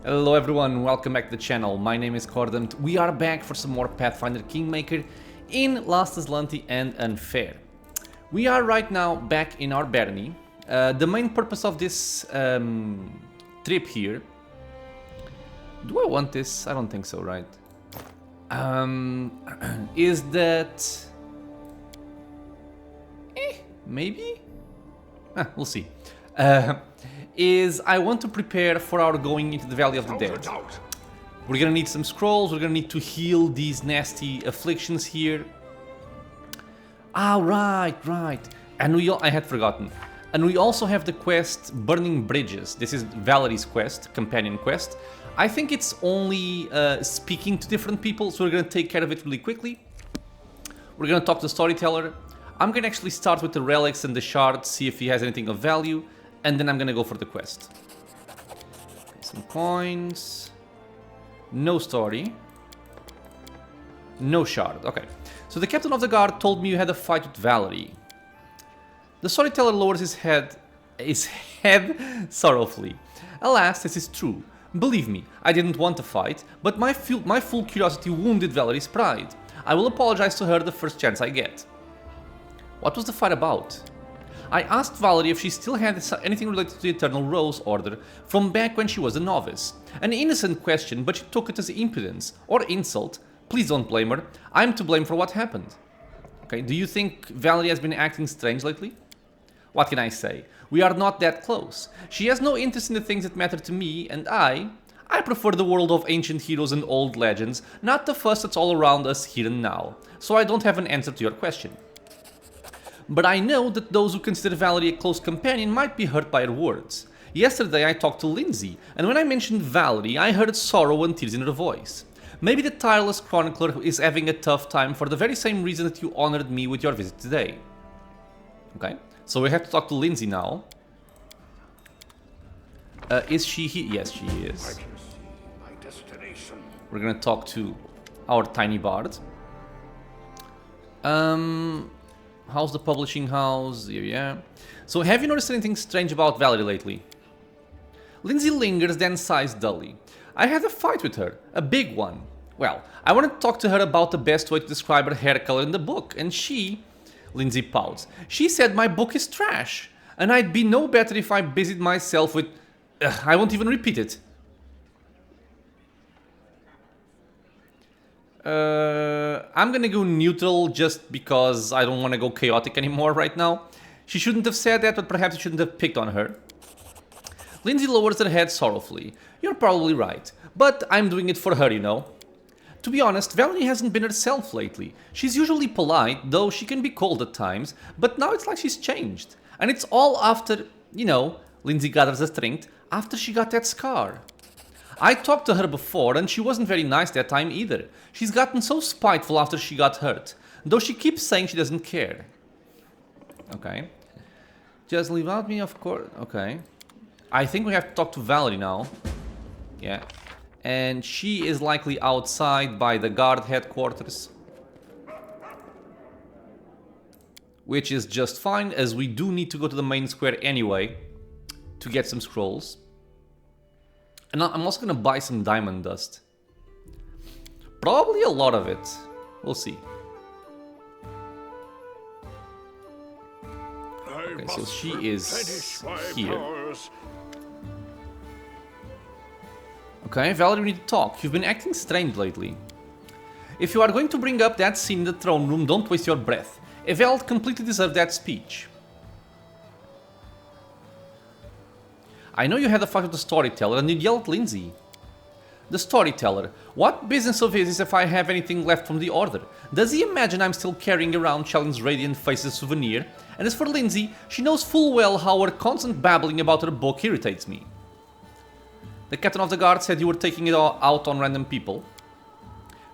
Hello everyone, welcome back to the channel. My name is Cordant. We are back for some more Pathfinder Kingmaker in Last Azlanti and Unfair. We are right now back in our barony. The main purpose of this trip here... Do I want this? I don't think so, right? Is that... maybe? We'll see. Is I want to prepare for our going into the Valley of the Dead. We're gonna need some scrolls, we're gonna need to heal these nasty afflictions here. Ah, right. And I had forgotten. And we also have the quest Burning Bridges. This is Valerie's quest, companion quest. I think it's only speaking to different people, so we're gonna take care of it really quickly. We're gonna talk to the storyteller. I'm gonna actually start with the relics and the shards, see if he has anything of value. And then I'm gonna go for the quest. Some coins. No story. No shard. Okay. So the captain of the guard told me you had a fight with Valerie. The storyteller lowers his head sorrowfully. Alas, this is true. Believe me, I didn't want to fight, but my full curiosity wounded Valerie's pride. I will apologize to her the first chance I get. What was the fight about? I asked Valerie if she still had anything related to the Eternal Rose Order from back when she was a novice. An innocent question, but she took it as impudence or insult. Please don't blame her. I'm to blame for what happened. Okay, do you think Valerie has been acting strange lately? What can I say? We are not that close. She has no interest in the things that matter to me, and I prefer the world of ancient heroes and old legends, not the fuss that's all around us here and now. So I don't have an answer to your question. But I know that those who consider Valerie a close companion might be hurt by her words. Yesterday I talked to Lindsay, and when I mentioned Valerie, I heard sorrow and tears in her voice. Maybe the tireless chronicler is having a tough time for the very same reason that you honored me with your visit today. Okay, so we have to talk to Lindsay now. Is she here? Yes, she is. I can see my destination. We're gonna talk to our tiny bard. How's the publishing house? Yeah. So have you noticed anything strange about Valerie lately? Lindsay lingers, then sighs dully. I had a fight with her, a big one. Well, I wanted to talk to her about the best way to describe her hair color in the book, and Lindsay pouts. She said my book is trash, and I'd be no better if I busied myself with... I won't even repeat it. I'm gonna go neutral just because I don't want to go chaotic anymore right now. She shouldn't have said that, but perhaps I shouldn't have picked on her. Lindsay lowers her head sorrowfully. You're probably right, but I'm doing it for her, you know. To be honest, Valerie hasn't been herself lately. She's usually polite, though she can be cold at times, but now it's like she's changed. And it's all after, you know, Lindsay gathers the strength, after she got that scar. I talked to her before and she wasn't very nice that time either. She's gotten so spiteful after she got hurt, though she keeps saying she doesn't care. Okay. Just leave out me, of course. Okay. I think we have to talk to Valerie now. Yeah. And she is likely outside by the guard headquarters. Which is just fine, as we do need to go to the main square anyway to get some scrolls. And I'm also gonna buy some diamond dust. Probably a lot of it. We'll see. Okay, so she is here. Okay, Valerie, we need to talk. You've been acting strange lately. If you are going to bring up that scene in the throne room, don't waste your breath. Eveld completely deserved that speech. I know you had a fight with the storyteller and you yelled at Lindsay. The storyteller. What business of his is if I have anything left from the order? Does he imagine I'm still carrying around Chellen's radiant face as a souvenir? And as for Lindsay, she knows full well how her constant babbling about her book irritates me. The captain of the guard said you were taking it all out on random people.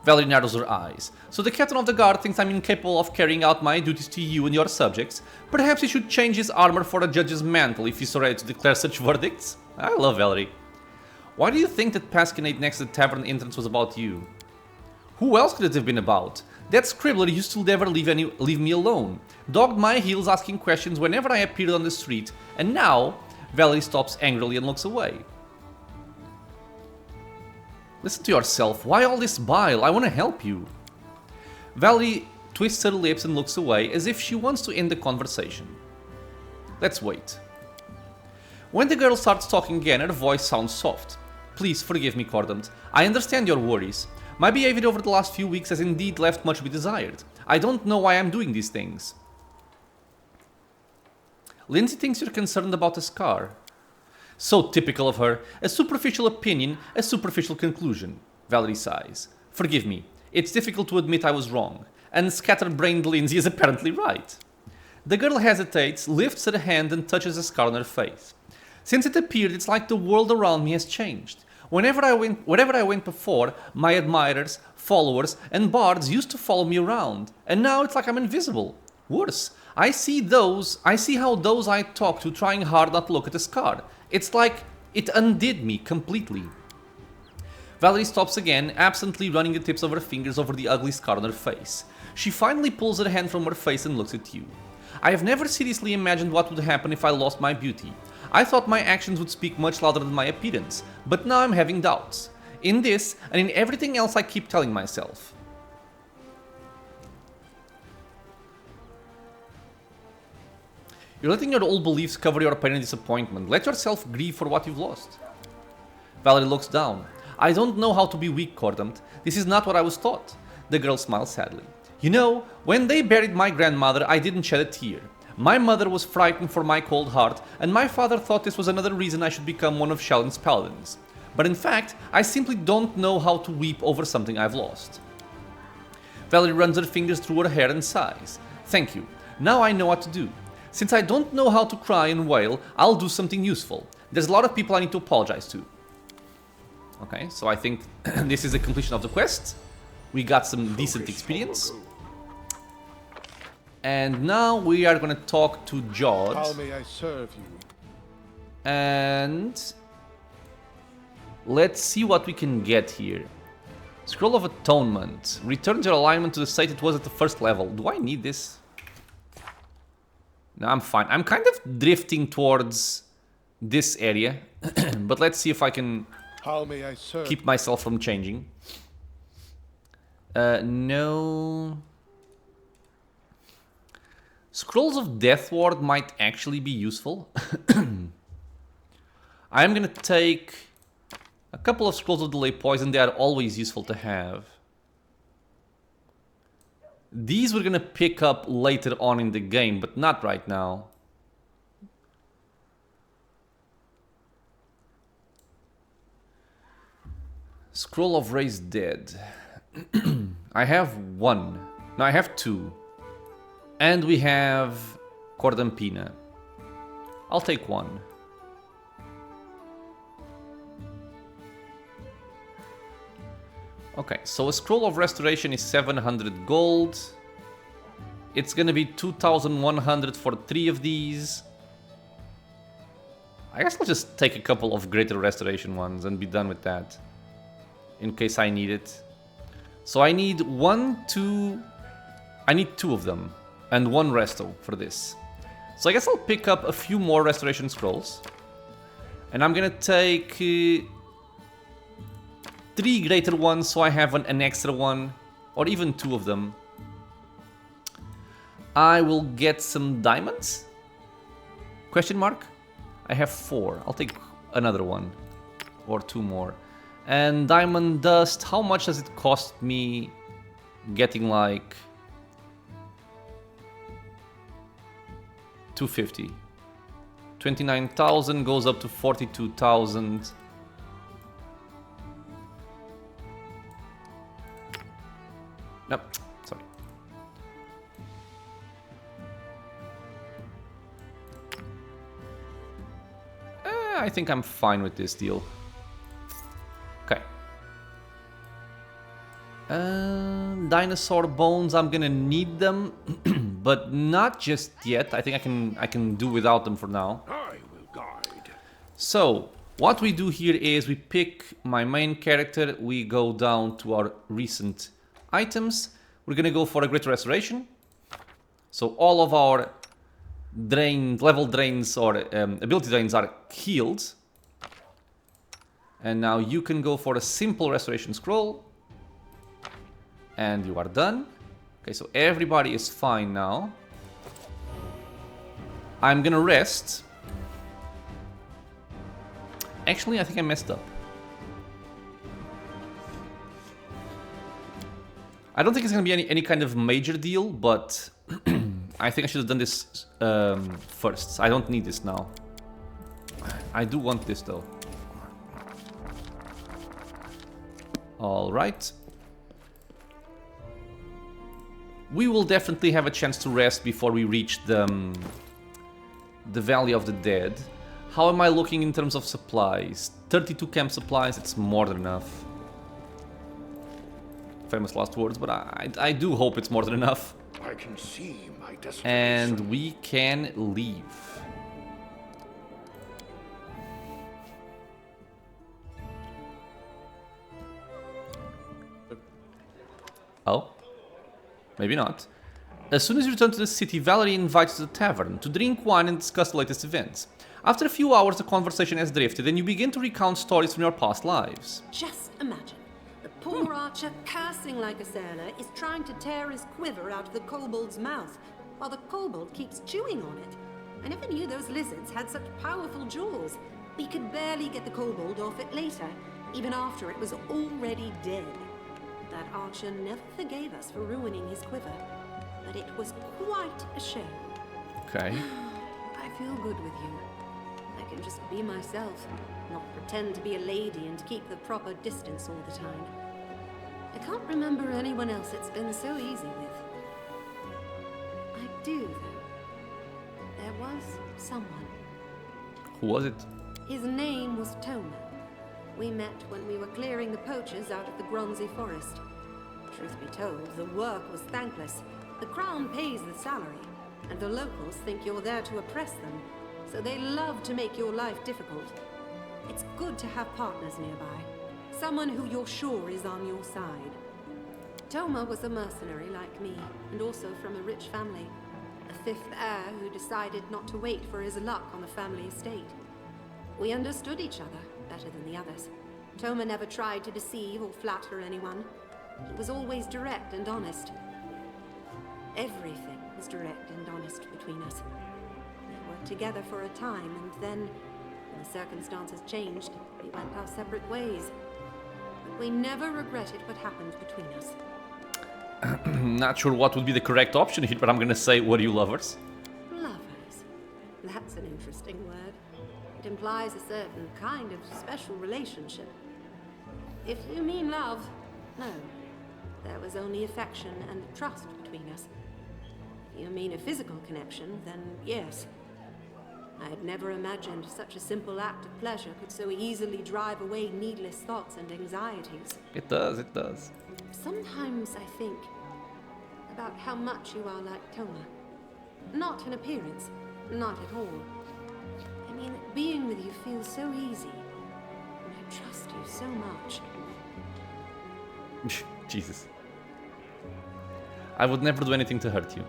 Valerie narrows her eyes. So the captain of the guard thinks I'm incapable of carrying out my duties to you and your subjects. Perhaps he should change his armor for a judge's mantle if he's so ready to declare such verdicts. I love Valerie. Why do you think that pasquinade next to the tavern entrance was about you? Who else could it have been about? That scribbler used to never leave me alone. Dogged my heels asking questions whenever I appeared on the street. And now, Valerie stops angrily and looks away. Listen to yourself. Why all this bile? I want to help you. Valerie twists her lips and looks away as if she wants to end the conversation. Let's wait. When the girl starts talking again, her voice sounds soft. Please forgive me, Cordant. I understand your worries. My behavior over the last few weeks has indeed left much to be desired. I don't know why I'm doing these things. Lindsay thinks you're concerned about a scar. So typical of her. A superficial opinion, a superficial conclusion. Valerie sighs. Forgive me. It's difficult to admit I was wrong. And scatterbrained Lindsay is apparently right. The girl hesitates, lifts her hand and touches a scar on her face. Since it appeared, it's like the world around me has changed. Wherever I went before, my admirers, followers, and bards used to follow me around. And now it's like I'm invisible. Worse, I see how those I talk to trying hard not to look at the scar. It's like it undid me completely. Valerie stops again, absently running the tips of her fingers over the ugly scar on her face. She finally pulls her hand from her face and looks at you. I have never seriously imagined what would happen if I lost my beauty. I thought my actions would speak much louder than my appearance, but now I'm having doubts. In this, and in everything else I keep telling myself. You're letting your old beliefs cover your pain and disappointment. Let yourself grieve for what you've lost. Valerie looks down. I don't know how to be weak, Cordant. This is not what I was taught. The girl smiles sadly. You know, when they buried my grandmother, I didn't shed a tear. My mother was frightened for my cold heart, and my father thought this was another reason I should become one of Sheldon's paladins. But in fact, I simply don't know how to weep over something I've lost. Valerie runs her fingers through her hair and sighs. Thank you. Now I know what to do. Since I don't know how to cry and wail, I'll do something useful. There's a lot of people I need to apologize to. Okay, so I think this is the completion of the quest. We got some decent experience. And now we are going to talk to Jod. How may I serve you? And let's see what we can get here. Scroll of Atonement. Returns your alignment to the state it was at the first level. Do I need this? No, I'm fine. I'm kind of drifting towards this area. But let's see if I can How may I serve? keep myself from changing. No. Scrolls of Deathward might actually be useful. I'm gonna take a couple of Scrolls of Delay Poison. They are always useful to have. These we're gonna pick up later on in the game, but not right now. Scroll of Raised Dead. I have one. No, I have two. And we have Cordampina. I'll take one. Okay, so a Scroll of Restoration is 700 gold. It's gonna be 2,100 for 3 of these. I guess I'll just take a couple of Greater Restoration ones and be done with that. In case I need it. So I need I need 2 of them. And 1 resto for this. So I guess I'll pick up a few more restoration scrolls. And I'm gonna take 3 greater ones so I have an extra one. Or even 2 of them. I will get some diamonds? Question mark? I have 4. I'll take another one. Or 2 more. And diamond dust, how much does it cost me getting like 250. 29,000 goes up to 42,000. Nope, sorry. I think I'm fine with this deal. Okay. Dinosaur bones, I'm gonna need them, but not just yet. I think I can do without them for now. I will guide. So what we do here is we pick my main character, we go down to our recent items. We're gonna go for a Great Restoration. So all of our level drains or ability drains are healed. And now you can go for a simple restoration scroll. And you are done. Okay, so everybody is fine now. I'm gonna rest. Actually, I think I messed up. I don't think it's gonna be any kind of major deal, but I think I should have done this first. I don't need this now. I do want this though. All right. We will definitely have a chance to rest before we reach the Valley of the Dead. How am I looking in terms of supplies? 32 camp supplies, it's more than enough. Famous last words, but I do hope it's more than enough. I can see my destination. And we can leave. Oh? Maybe not. As soon as you return to the city, Valerie invites you to the tavern to drink wine and discuss the latest events. After a few hours, the conversation has drifted and you begin to recount stories from your past lives. Just imagine. The poor archer, cursing like a sailor, is trying to tear his quiver out of the kobold's mouth, while the kobold keeps chewing on it. I never knew those lizards had such powerful jaws. We could barely get the kobold off it later, even after it was already dead. That archer never forgave us for ruining his quiver, but it was quite a shame. Okay. I feel good with you. I can just be myself, not pretend to be a lady and keep the proper distance all the time. I can't remember anyone else it's been so easy with. I do, though. There was someone. Who was it? His name was Toma. We met when we were clearing the poachers out of the Gronzi forest. Truth be told, the work was thankless. The crown pays the salary, and the locals think you're there to oppress them, so they love to make your life difficult. It's good to have partners nearby, someone who you're sure is on your side. Toma was a mercenary like me, and also from a rich family. A fifth heir who decided not to wait for his luck on the family estate. We understood each other better than the others. Toma never tried to deceive or flatter anyone. He was always direct and honest. Everything was direct and honest between us. We worked together for a time, and then, when the circumstances changed, we went our separate ways. But we never regretted what happened between us. Not sure what would be the correct option here, but I'm gonna say, were you lovers? Lovers. That's an interesting word. It implies a certain kind of special relationship. If you mean love, no. There was only affection and trust between us. If you mean a physical connection, then yes. I had never imagined such a simple act of pleasure could so easily drive away needless thoughts and anxieties. It does, it does. Sometimes I think about how much you are like Toma. Not in appearance, not at all. I mean, being with you feels so easy, and I trust you so much. Jesus. I would never do anything to hurt you.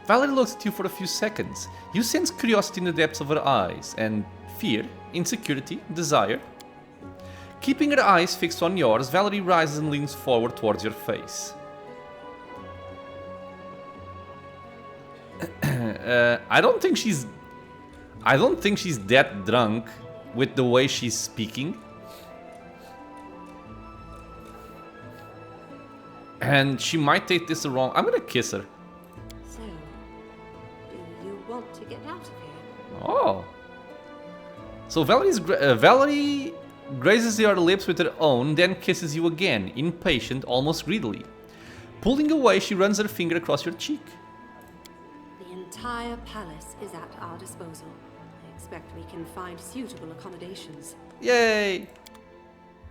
Valerie looks at you for a few seconds. You sense curiosity in the depths of her eyes, and fear, insecurity, desire. Keeping her eyes fixed on yours, Valerie rises and leans forward towards your face. I don't think she's that drunk with the way she's speaking. And she might take this wrong. I'm gonna kiss her. So, do you want to get out of here? Oh. So Valerie grazes your lips with her own, then kisses you again, impatient, almost greedily. Pulling away, she runs her finger across your cheek. The entire palace is at our disposal. I expect we can find suitable accommodations. Yay!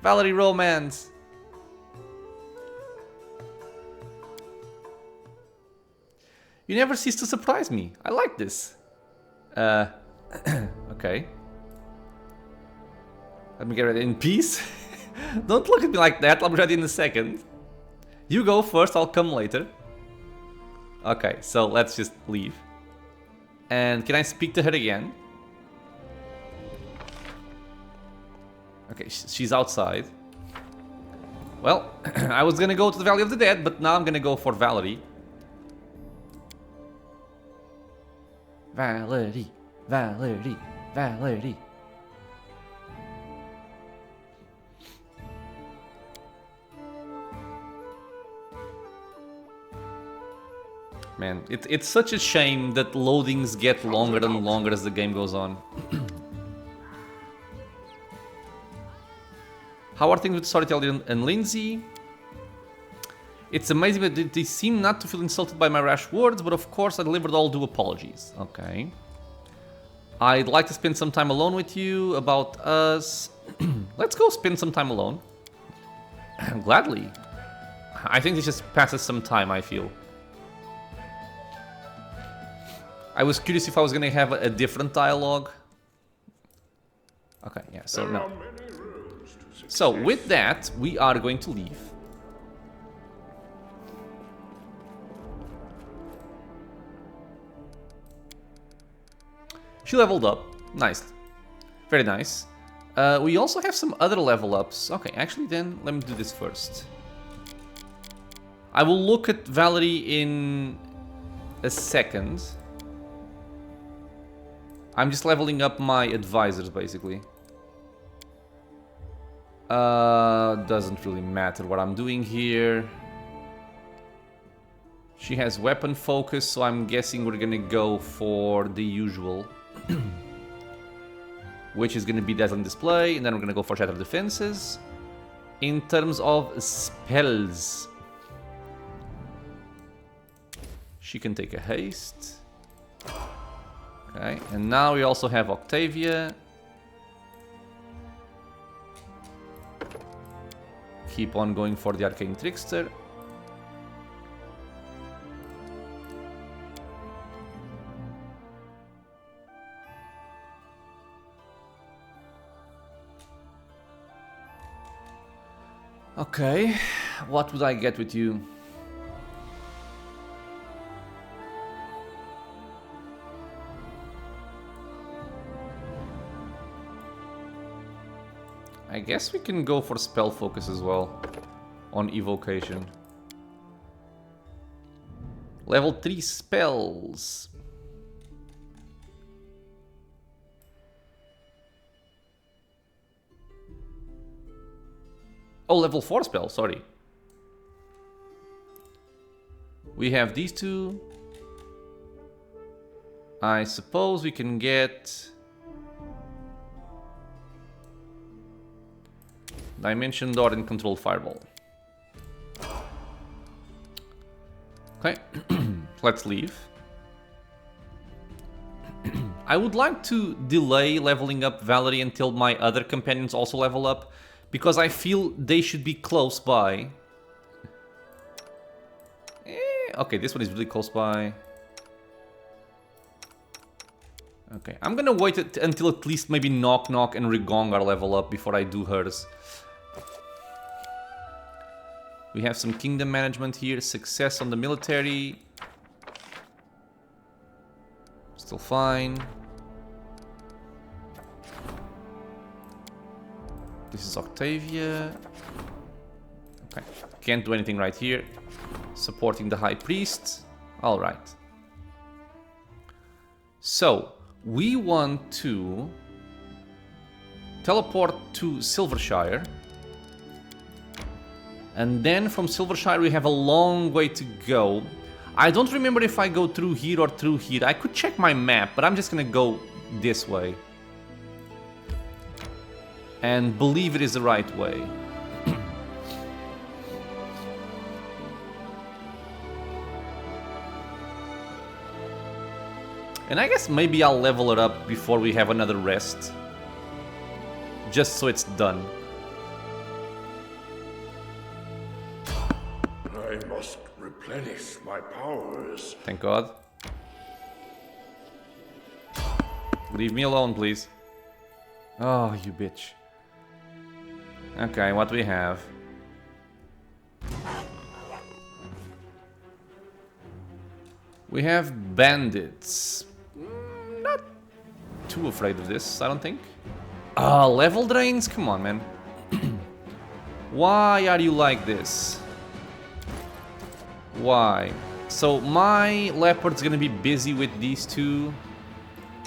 Valerie romance! You never cease to surprise me. I like this. Okay. Let me get ready in peace. Don't look at me like that, I'll be ready in a second. You go first, I'll come later. Okay, so let's just leave. And can I speak to her again? Okay, she's outside. Well, I was gonna go to the Valley of the Dead, but now I'm gonna go for Valerie. Valerie, Valerie, Valerie. Man, it's such a shame that loadings get longer and longer as the game goes on. How are things with Storyteller and Lindsay? It's amazing that they seem not to feel insulted by my rash words, but of course I delivered all due apologies. Okay. I'd like to spend some time alone with you about us. Let's go spend some time alone. Gladly. I think this just passes some time, I feel. I was curious if I was going to have a different dialogue. Okay, yeah, so no. So with that, we are going to leave. She leveled up. Nice. Very nice. We also have some other level ups. Okay, actually then, let me do this first. I will look at Valerie in a second. I'm just leveling up my advisors, basically. Doesn't really matter what I'm doing here. She has weapon focus, so I'm guessing we're gonna go for the usual. Which is gonna be Dazzling Display, and then we're gonna go for Shattered Defenses. In terms of spells, she can take a haste. Okay, and now we also have Octavia. Keep on going for the Arcane Trickster. Okay, what would I get with you? I guess we can go for spell focus as well on evocation. Level 3 spells. Oh, level 4 spell, sorry. We have these two. I suppose we can get Dimension Door and Control Fireball. Okay, let's leave. I would like to delay leveling up Valerie until my other companions also level up, because I feel they should be close by. Okay, this one is really close by. Okay, I'm gonna wait until at least maybe Knock Knock and Rigong are level up before I do hers. We have some kingdom management here, success on the military. Still fine. This is Octavia. Okay, can't do anything right here. Supporting the High Priest. Alright. So, we want to teleport to Silvershire. And then from Silvershire we have a long way to go. I don't remember if I go through here or through here. I could check my map, but I'm just gonna go this way. And believe it is the right way. And I guess maybe I'll level it up before we have another rest. Just so it's done. I must replenish my powers. Thank God. Leave me alone, please. Oh, you bitch. Okay, what do we have? We have bandits. Not too afraid of this, I don't think. Level drains? Come on, man. Why are you like this? Why? So my leopard's gonna be busy with these two.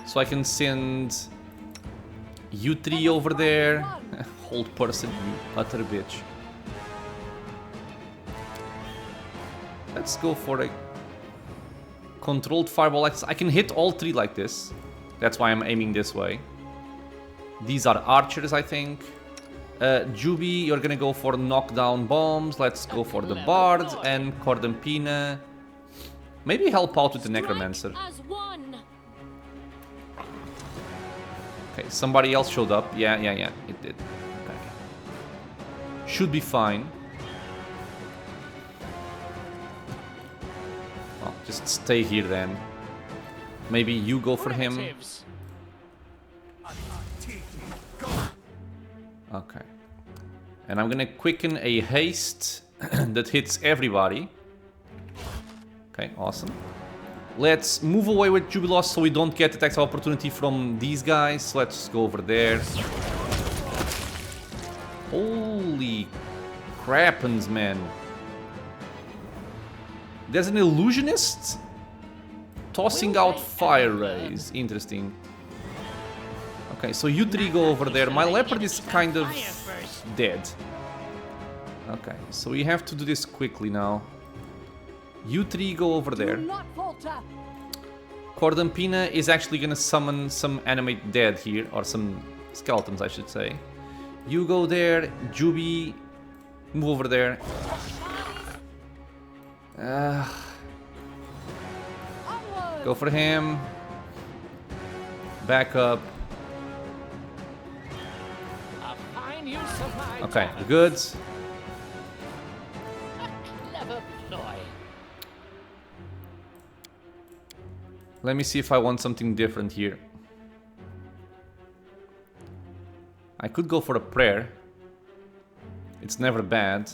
So I can send you three over there. Hold person, you utter bitch. Let's go for a controlled fireball. I can hit all three like this. That's why I'm aiming this way. These are archers, I think. Juby, you're gonna go for knockdown bombs. Let's go for the bard and Cordampina. Maybe help out with the necromancer. Okay, somebody else showed up. Yeah, it did. Okay. Should be fine. Well, just stay here then. Maybe you go for him. Okay. And I'm gonna quicken a haste that hits everybody. Okay, awesome. Let's move away with Jubilos so we don't get attacks of opportunity from these guys. Let's go over there. Holy crappens, man. There's an illusionist tossing out fire rays. Interesting. Okay, so you three go over there. My leopard is kind of dead. Okay, so we have to do this quickly now. You three go over there. Cordampina is actually gonna summon some animate dead here, or some skeletons, I should say. You go there. Juby, move over there. Go for him. Back up. Okay, good. Let me see if I want something different here. I could go for a prayer. It's never bad.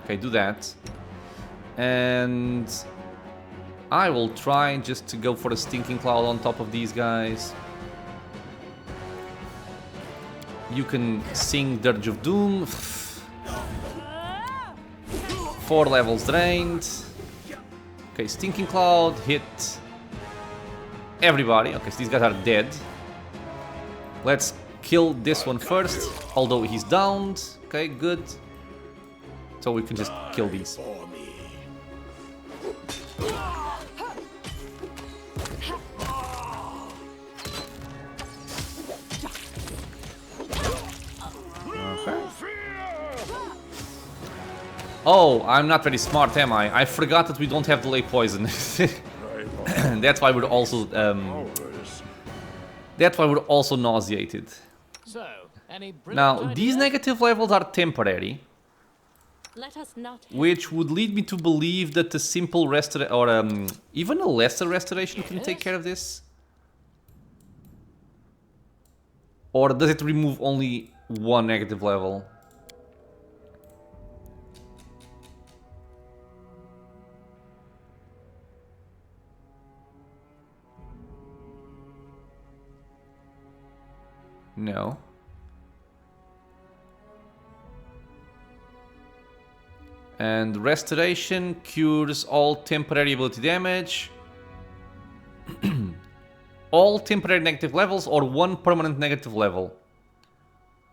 Okay, do that. And I will try just to go for a stinking cloud on top of these guys. You can sing Dirge of Doom. 4 levels drained. Okay, stinking cloud hit everybody. Okay, so these guys are dead. Let's kill this one first, although he's downed. Okay, good. So we can just kill these. Oh, I'm not very smart, am I? I forgot that we don't have delay poison. That's why we're also nauseated. So, now, these negative levels are temporary, which would lead me to believe that the simple restoration, or even a lesser restoration, can take care of this. Or does it remove only one negative level? No. And restoration cures all temporary ability damage. All temporary negative levels or one permanent negative level.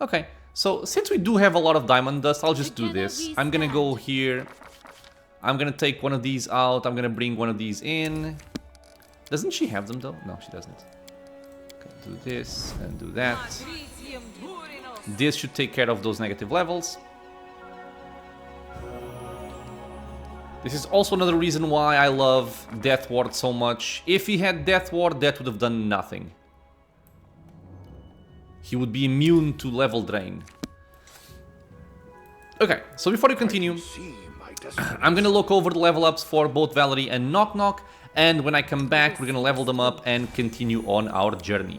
Okay, so since we do have a lot of diamond dust, I'll just do this. I'm gonna go here. I'm gonna take one of these out. I'm gonna bring one of these in. Doesn't she have them though? No, she doesn't. Do this and do that. This should take care of those negative levels. This is also another reason why I love Death Ward so much. If he had Death Ward, that would have done nothing. He would be immune to level drain. Okay, so before we continue, I'm gonna look over the level ups for both Valerie and Knock Knock, and when I come back, we're gonna level them up and continue on our journey.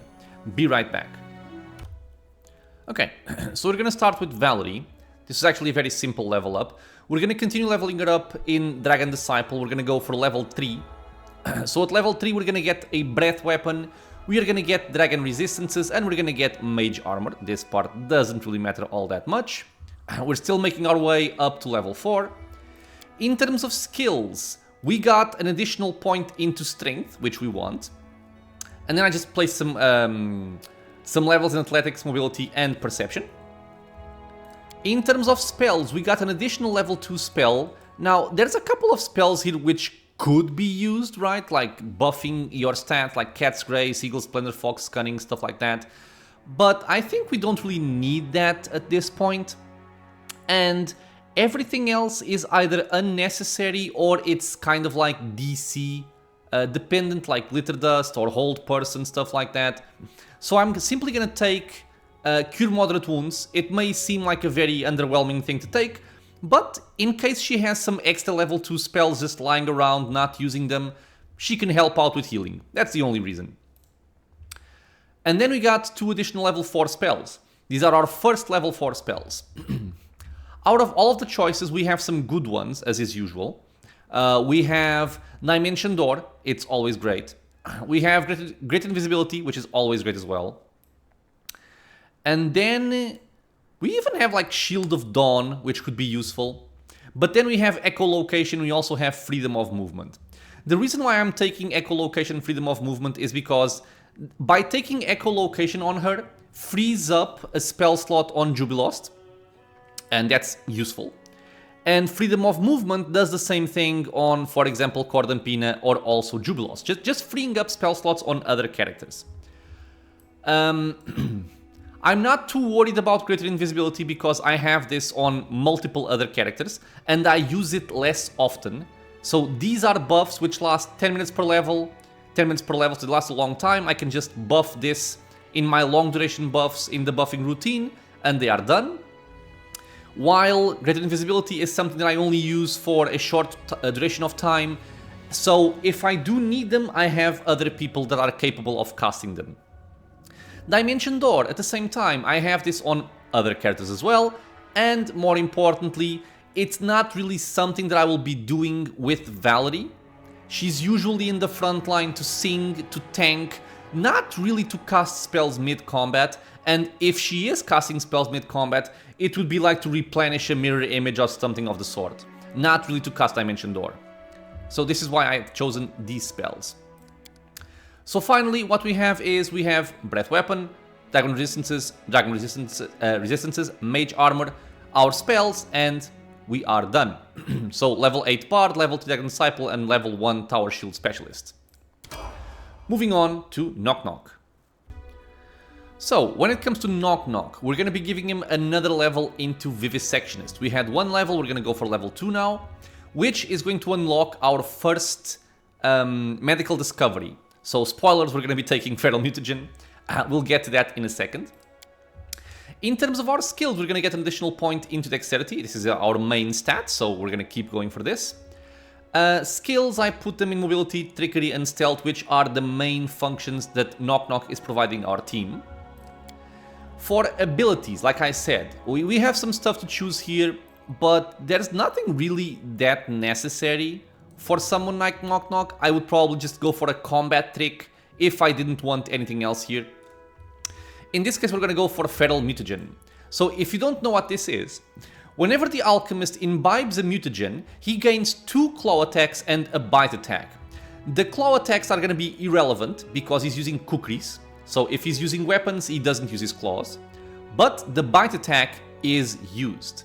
Be right back. Okay, so we're gonna start with Valerie. This is actually a very simple level up. We're gonna continue leveling her up in Dragon Disciple. We're gonna go for level 3. So at level 3, we're gonna get a breath weapon, we are gonna get dragon resistances and we're gonna get mage armor. This part doesn't really matter all that much. We're still making our way up to level 4. In terms of skills, we got an additional point into strength, which we want. And then I just placed some levels in athletics, mobility, and perception. In terms of spells, we got an additional level 2 spell. Now, there's a couple of spells here which could be used, right? Like buffing your stats, like Cat's Grace, Eagle Splendor, Fox Cunning, stuff like that. But I think we don't really need that at this point. And everything else is either unnecessary or it's kind of like DC dependent, like Glitter Dust or Hold Person, stuff like that. So I'm simply gonna take Cure Moderate Wounds. It may seem like a very underwhelming thing to take, but in case she has some extra level 2 spells just lying around, not using them, she can help out with healing. That's the only reason. And then we got 2 additional level 4 spells. These are our first level 4 spells. Out of all of the choices, we have some good ones, as is usual. We have Dimension Door, it's always great. We have Great Invisibility, which is always great as well. And then we even have like Shield of Dawn, which could be useful. But then we have Echolocation, we also have Freedom of Movement. The reason why I'm taking Echolocation and Freedom of Movement is because by taking Echolocation on her, frees up a spell slot on Jubilost. And that's useful. And Freedom of Movement does the same thing on, for example, Cordampina or also Jubilost. Just freeing up spell slots on other characters. I'm not too worried about Greater Invisibility because I have this on multiple other characters and I use it less often. So these are buffs which last 10 minutes per level. 10 minutes per level, so they last a long time. I can just buff this in my long duration buffs in the buffing routine and they are done. While Greater Invisibility is something that I only use for a short duration of time, so if I do need them, I have other people that are capable of casting them. Dimension Door, at the same time, I have this on other characters as well, and more importantly, it's not really something that I will be doing with Valerie. She's usually in the front line to sing, to tank, not really to cast spells mid-combat, and if she is casting spells mid-combat, it would be like to replenish a mirror image or something of the sort, not really to cast Dimension Door. So this is why I've chosen these spells. So finally, what we have is we have Breath Weapon, Dragon Resistances, Mage Armor, our spells, and we are done. So level 8 Bard, level 2 Dragon Disciple, and level 1 Tower Shield Specialist. Moving on to Knock Knock. So, when it comes to Knock Knock, we're going to be giving him another level into Vivisectionist. We had 1 level, we're going to go for level 2 now, which is going to unlock our first medical discovery. So, spoilers, we're going to be taking Feral Mutagen. We'll get to that in a second. In terms of our skills, we're going to get an additional point into Dexterity. This is our main stat, so we're going to keep going for this. Skills, I put them in Mobility, Trickery, and Stealth, which are the main functions that Knock Knock is providing our team. For abilities, like I said, we have some stuff to choose here, but there's nothing really that necessary. For someone like Knock Knock, I would probably just go for a combat trick if I didn't want anything else here. In this case, we're gonna go for Feral Mutagen. So if you don't know what this is, whenever the Alchemist imbibes a mutagen, he gains 2 claw attacks and a bite attack. The claw attacks are gonna be irrelevant because he's using kukris. So if he's using weapons, he doesn't use his claws. But the bite attack is used.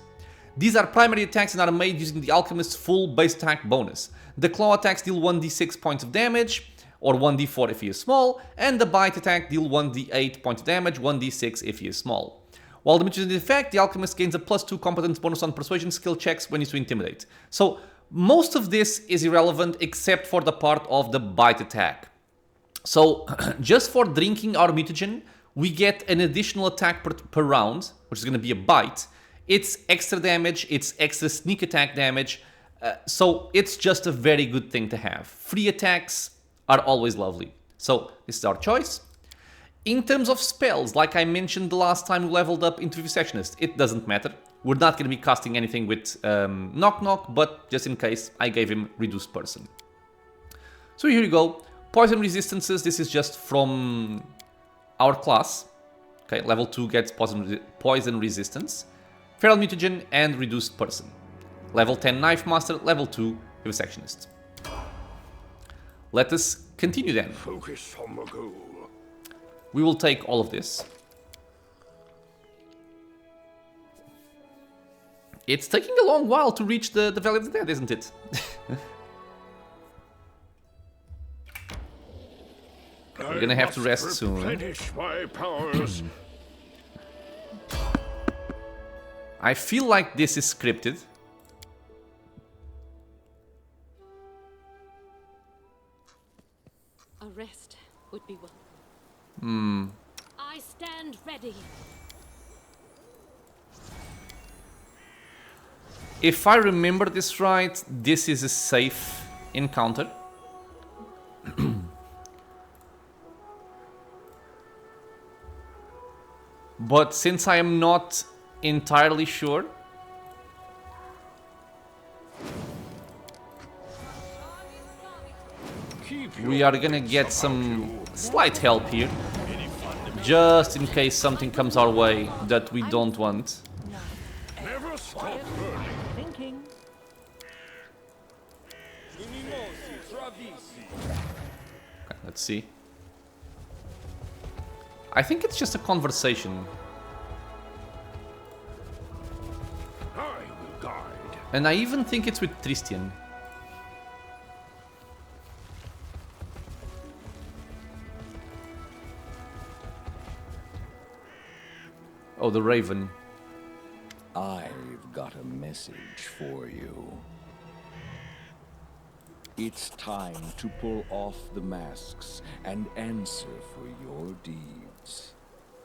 These are primary attacks and are made using the Alchemist's full base attack bonus. The claw attacks deal 1d6 points of damage, or 1d4 if he is small, and the bite attack deal 1d8 points of damage, 1d6 if he is small. While the mutagen is in effect, the Alchemist gains a +2 competence bonus on persuasion skill checks when used to intimidate. So most of this is irrelevant except for the part of the bite attack. So just for drinking our mutagen, we get an additional attack per round, which is going to be a bite. It's extra damage, it's extra sneak attack damage, so it's just a very good thing to have. Free attacks are always lovely. So this is our choice. In terms of spells, like I mentioned the last time we leveled up into Vivisectionist, it doesn't matter. We're not going to be casting anything with Knock Knock, but just in case, I gave him Reduced Person. So here you go. Poison resistances, this is just from our class. Okay, level 2 gets poison resistance. Feral mutagen and reduced person. Level 10 knife master, level 2 vivisectionist. Let us continue then. Focus on the goal. We will take all of this. It's taking a long while to reach the Valley of the Dead, isn't it? We're gonna have to rest soon. Replenish my powers. I feel like this is scripted. A rest would be welcome. I stand ready. If I remember this right, this is a safe encounter. But since I am not entirely sure, we are gonna get some slight help here, just in case something comes our way that we don't want. Never stop learning. Thinking. Okay, let's see. I think it's just a conversation. I will guide. And I even think it's with Tristian. Oh, the Raven. I've got a message for you. It's time to pull off the masks and answer for your deeds.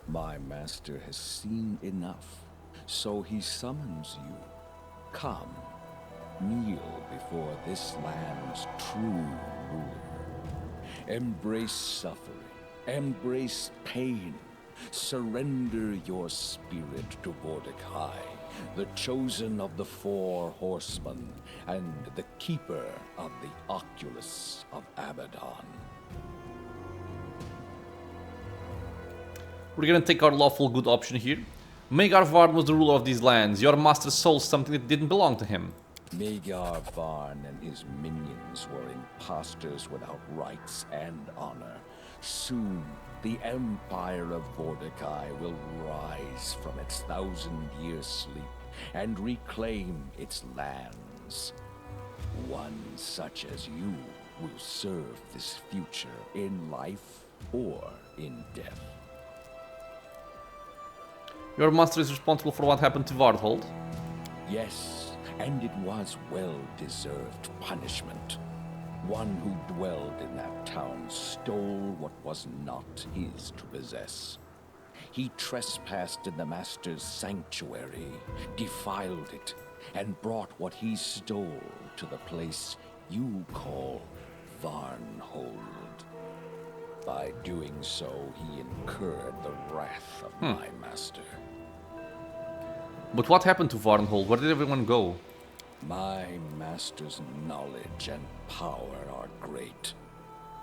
My master has seen enough, so he summons you. Come, kneel before this land's true ruler. Embrace suffering, embrace pain. Surrender your spirit to Vordakai, the chosen of the 4 horsemen, and the keeper of the Oculus of Abaddon. We're gonna take our lawful good option here. Magar Varn was the ruler of these lands. Your master sold something that didn't belong to him. Magar Varn and his minions were impostors without rights and honor. Soon, the Empire of Vordakai will rise from its 1,000-year sleep and reclaim its lands. One such as you will serve this future in life or in death. Your master is responsible for what happened to Vardhold. Yes, and it was well-deserved punishment. One who dwelled in that town stole what was not his to possess. He trespassed in the Master's sanctuary, defiled it, and brought what he stole to the place you call Varnhold. By doing so, he incurred the wrath of my master. But what happened to Varnhold? Where did everyone go? My master's knowledge and power are great.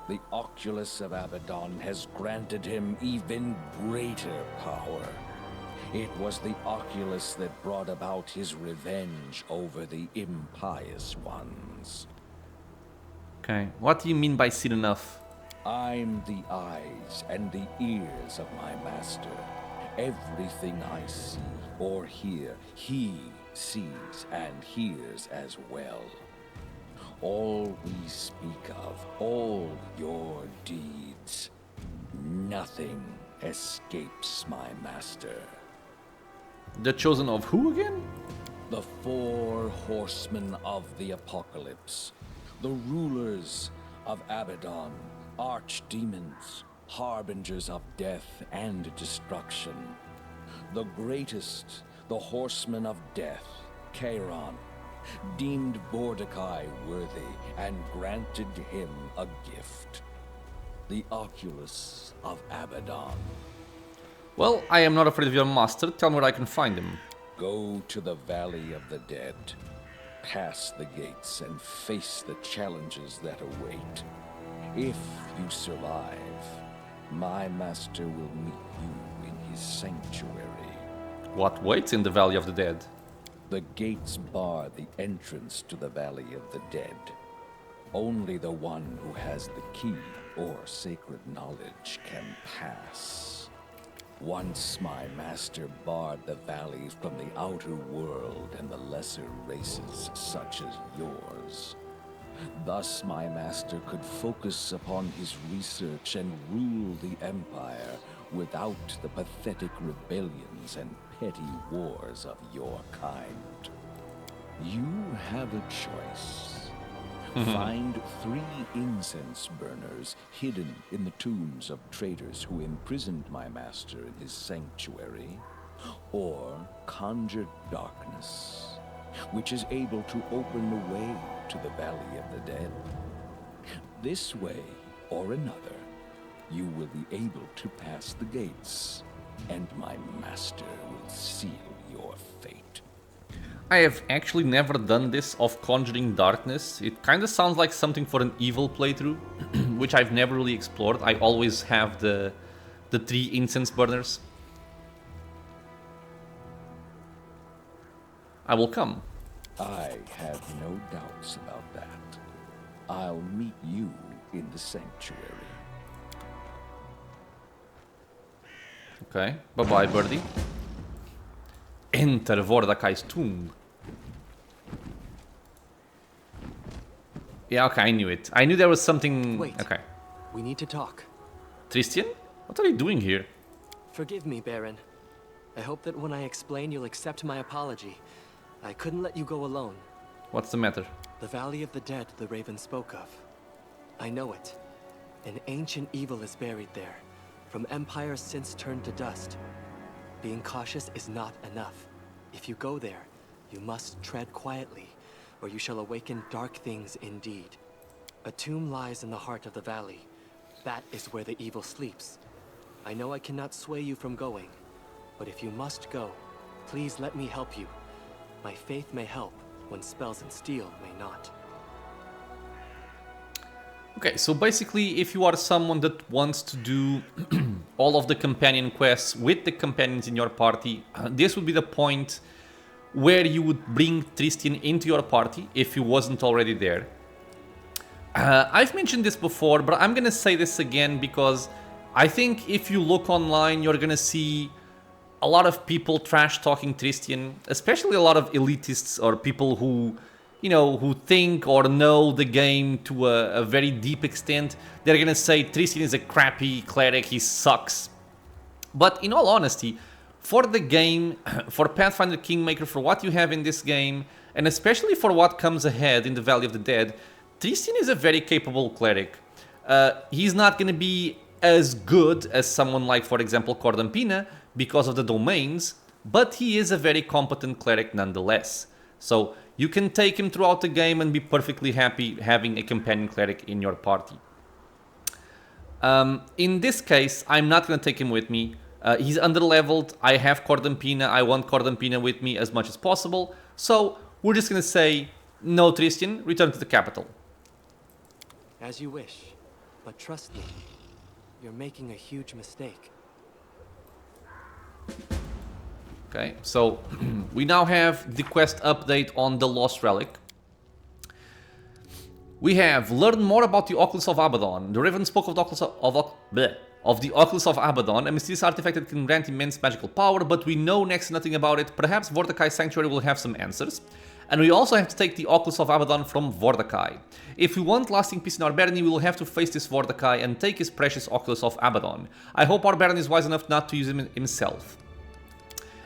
The Oculus of Abaddon has granted him even greater power. It was the Oculus that brought about his revenge over the impious ones. Okay, what do you mean by seen enough? I'm the eyes and the ears of my master. Everything I see or hear, he sees and hears as well. All we speak of, all your deeds, nothing escapes my master. The chosen of who again? The 4 horsemen of the apocalypse, the rulers of Abaddon, archdemons, harbingers of death and destruction. The greatest, the horseman of death, Charon, deemed Vordakai worthy and granted him a gift. The Oculus of Abaddon. Well, I am not afraid of your master. Tell me where I can find him. Go to the Valley of the Dead. Pass the gates and face the challenges that await. If you survive, my master will meet you in his sanctuary. What waits in the Valley of the Dead? The gates bar the entrance to the Valley of the Dead. Only the one who has the key or sacred knowledge can pass. Once my master barred the valley from the outer world and the lesser races such as yours. Thus my master could focus upon his research and rule the Empire without the pathetic rebellions and petty wars of your kind. You have a choice. Find 3 incense burners hidden in the tombs of traitors who imprisoned my master in his sanctuary, or conjure darkness, which is able to open the way to the Valley of the Dead. This way or another, you will be able to pass the gates, and my master will seal your fate. I have actually never done this of conjuring darkness. It kind of sounds like something for an evil playthrough, which I've never really explored. I always have the 3 incense burners. I will come. I have no doubts about that. I'll meet you in the sanctuary. Okay, bye-bye, birdie. Enter Vordakai's tomb. Yeah, okay, I knew it. I knew there was something... Wait. Okay. We need to talk. Tristian? What are you doing here? Forgive me, Baron. I hope that when I explain, you'll accept my apology. I couldn't let you go alone. What's the matter? The Valley of the Dead the Raven spoke of. I know it. An ancient evil is buried there, from empires since turned to dust. Being cautious is not enough. If you go there, you must tread quietly, or you shall awaken dark things indeed. A tomb lies in the heart of the valley. That is where the evil sleeps. I know I cannot sway you from going, but if you must go, please let me help you. My faith may help when spells and steel may not. Okay, so basically, if you are someone that wants to do all of the companion quests with the companions in your party, this would be the point where you would bring Tristian into your party if he wasn't already there. I've mentioned this before, but I'm gonna say this again because I think if you look online, you're gonna see a lot of people trash-talking Tristian, especially a lot of elitists or people who, you know, who think or know the game to a very deep extent. They're gonna say Tristian is a crappy cleric, he sucks. But in all honesty, for the game, for Pathfinder Kingmaker, for what you have in this game, and especially for what comes ahead in the Valley of the Dead, Tristian is a very capable cleric. He's not gonna be as good as someone like, for example, Cordampina, because of the domains, but he is a very competent cleric nonetheless. So you can take him throughout the game and be perfectly happy having a companion cleric in your party. In this case, I'm not going to take him with me. He's underleveled. I have Cordampina. I want Cordampina with me as much as possible. So we're just going to say, no, Tristian, return to the capital. As you wish, but trust me, you're making a huge mistake. Okay, so we now have the quest update on the Lost Relic. We have learned more about the Oculus of Abaddon. The Raven spoke of the Oculus of Abaddon, a mysterious artifact that can grant immense magical power, but we know next to nothing about it. Perhaps Vordakai Sanctuary will have some answers. And we also have to take the Oculus of Abaddon from Vordakai. If we want lasting peace in our barony, we will have to face this Vordakai and take his precious Oculus of Abaddon. I hope our baron is wise enough not to use him himself.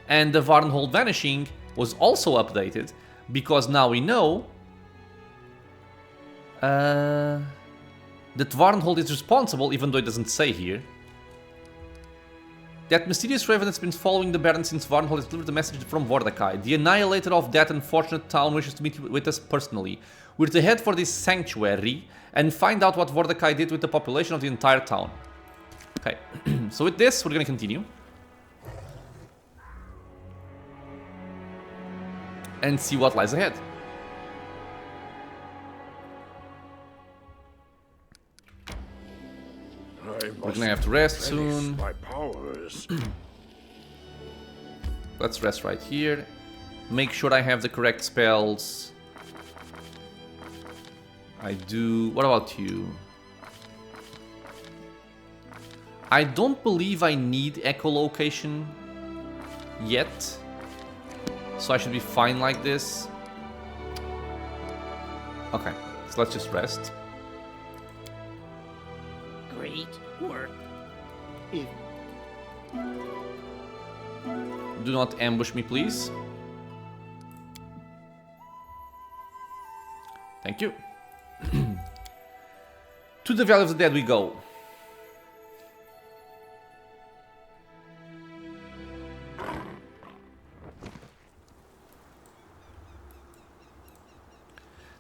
And the Varnhold Vanishing was also updated, because now we know that Varnhold is responsible, even though it doesn't say here. That mysterious raven that's been following the Baron since Varnhold has delivered a message from Vordakai. The annihilator of that unfortunate town wishes to meet with us personally. We're to head for this sanctuary and find out what Vordakai did with the population of the entire town. Okay, so with this, we're gonna continue. And see what lies ahead. we're gonna have to rest soon. My powers. Let's rest right here. Make sure I have the correct spells. I do. What about you? I don't believe I need echolocation yet. So I should be fine like this. Okay, so let's just rest. Great work. Do not ambush me, please. Thank you. To the Valley of the Dead we go.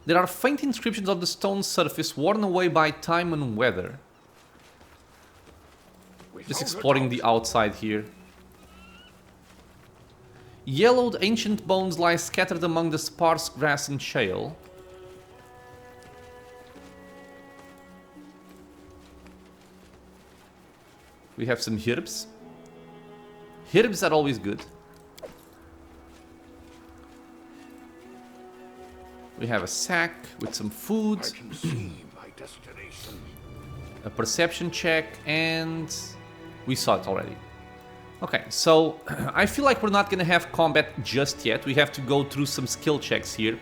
There are faint inscriptions on the stone surface worn away by time and weather. Just exploring the outside here. Yellowed ancient bones lie scattered among the sparse grass and shale. We have some herbs. Herbs are always good. We have a sack with some food. I can see my destination. A perception check, and we saw it already. Okay, so I feel like we're not gonna have combat just yet. We have to go through some skill checks here.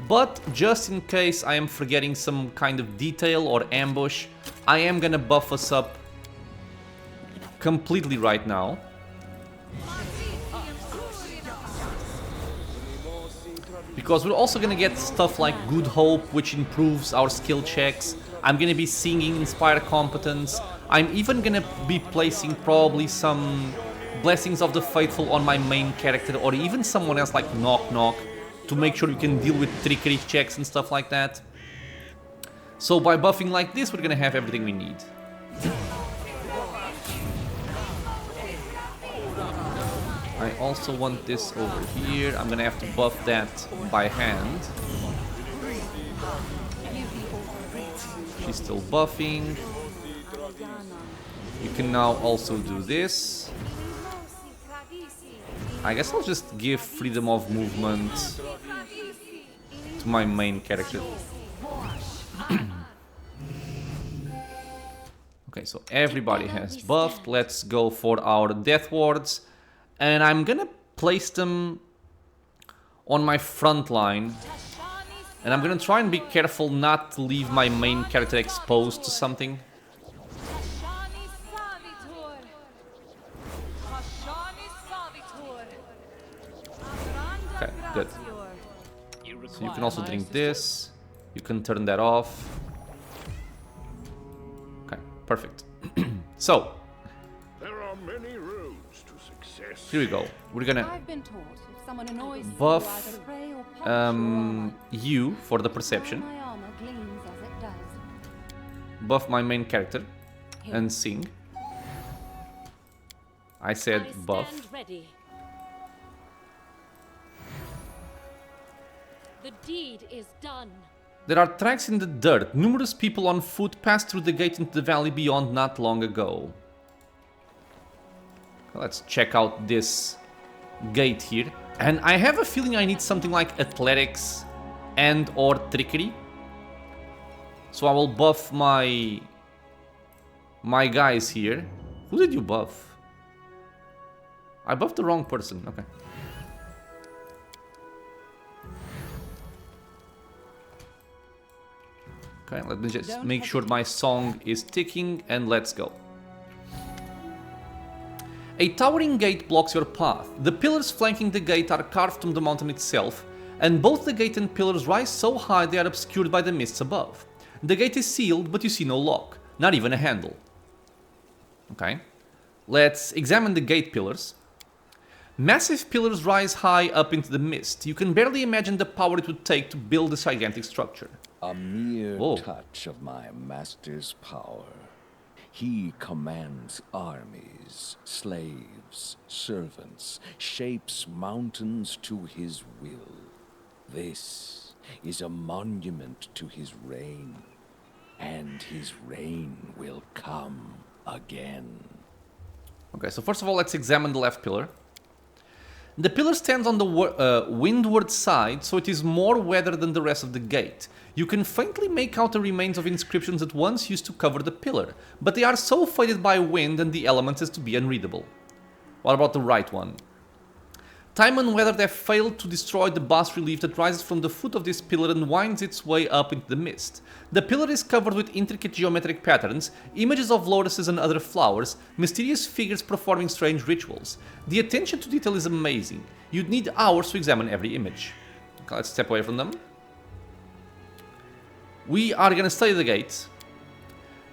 But just in case I am forgetting some kind of detail or ambush, I am gonna buff us up completely right now. Because we're also gonna get stuff like Good Hope, which improves our skill checks. I'm gonna be singing Inspire Competence. I'm even gonna be placing probably some Blessings of the Faithful on my main character, or even someone else like Knock Knock, to make sure you can deal with trickery checks and stuff like that. So by buffing like this, we're gonna have everything we need. I also want this over here. I'm gonna have to buff that by hand. She's still buffing. You can now also do this. I guess I'll just give freedom of movement to my main character. Okay, so everybody has buffed. Let's go for our death wards. And I'm gonna place them on my front line. And I'm gonna try and be careful not to leave my main character exposed to something. Okay, good. So you can also drink this. You can turn that off. Okay, perfect. So, There are many roads to success. here we go. We're gonna I've been taught if someone annoys buff you, either pray or punish your you for the perception. my armor gleams as it does. Buff my main character and sing. I said I buff. stand ready. The deed is done. There are tracks in the dirt. Numerous people on foot passed through the gate into the valley beyond not long ago. Let's check out this gate here. And I have a feeling I need something like athletics and or trickery. So I will buff my guys here. Who did you buff? I buffed the wrong person. Okay. Okay, let me just make sure my song is ticking, and let's go. A towering gate blocks your path. The pillars flanking the gate are carved from the mountain itself, and both the gate and pillars rise so high they are obscured by the mists above. The gate is sealed, but you see no lock, not even a handle. Okay, let's examine the gate pillars. Massive pillars rise high up into the mist. You can barely imagine the power it would take to build this gigantic structure. A mere Whoa. touch of my master's power. He commands armies, slaves, servants, shapes mountains to his will. This is a monument to his reign, and his reign will come. again. Okay, so first of all, let's examine the left pillar. The pillar stands on the windward side, so it is more weathered than the rest of the gate. You can faintly make out the remains of inscriptions that once used to cover the pillar, but they are so faded by wind and the elements as to be unreadable. What about the right one? Time and weather have failed to destroy the bas relief that rises from the foot of this pillar and winds its way up into the mist. The pillar is covered with intricate geometric patterns, images of lotuses and other flowers, mysterious figures performing strange rituals. The attention to detail is amazing. You'd need hours to examine every image. Okay, let's step away from them. We are going to study the gates.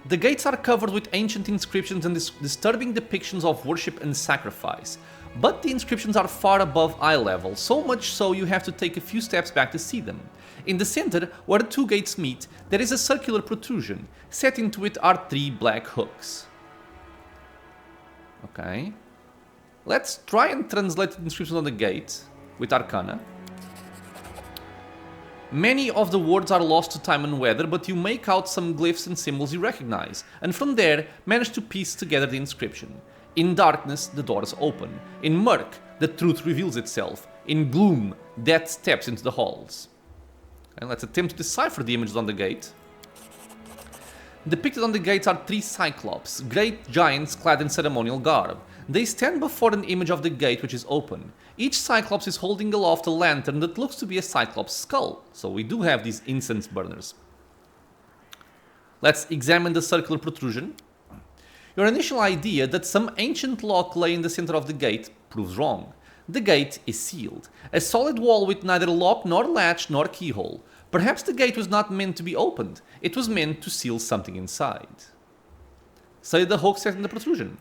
The gates are covered with ancient inscriptions and disturbing depictions of worship and sacrifice. But the inscriptions are far above eye level, so much so you have to take a few steps back to see them. In the center, where the two gates meet, there is a circular protrusion. Set into it are 3 black hooks. Okay. Let's try and translate the inscriptions on the gate with Arcana. Many of the words are lost to time and weather, but you make out some glyphs and symbols you recognize, and from there manage to piece together the inscription. In darkness, the doors open. In murk, the truth reveals itself. In gloom, death steps into the halls. And let's attempt to decipher the images on the gate. Depicted on the gates are 3 cyclops, great giants clad in ceremonial garb. They stand before an image of the gate which is open. Each cyclops is holding aloft a lantern that looks to be a cyclops skull, so we do have these incense burners. Let's examine the circular protrusion. Your initial idea that some ancient lock lay in the center of the gate proves wrong. The gate is sealed, a solid wall with neither lock nor latch nor keyhole. Perhaps the gate was not meant to be opened, it was meant to seal something inside. Say the hook set in the protrusion.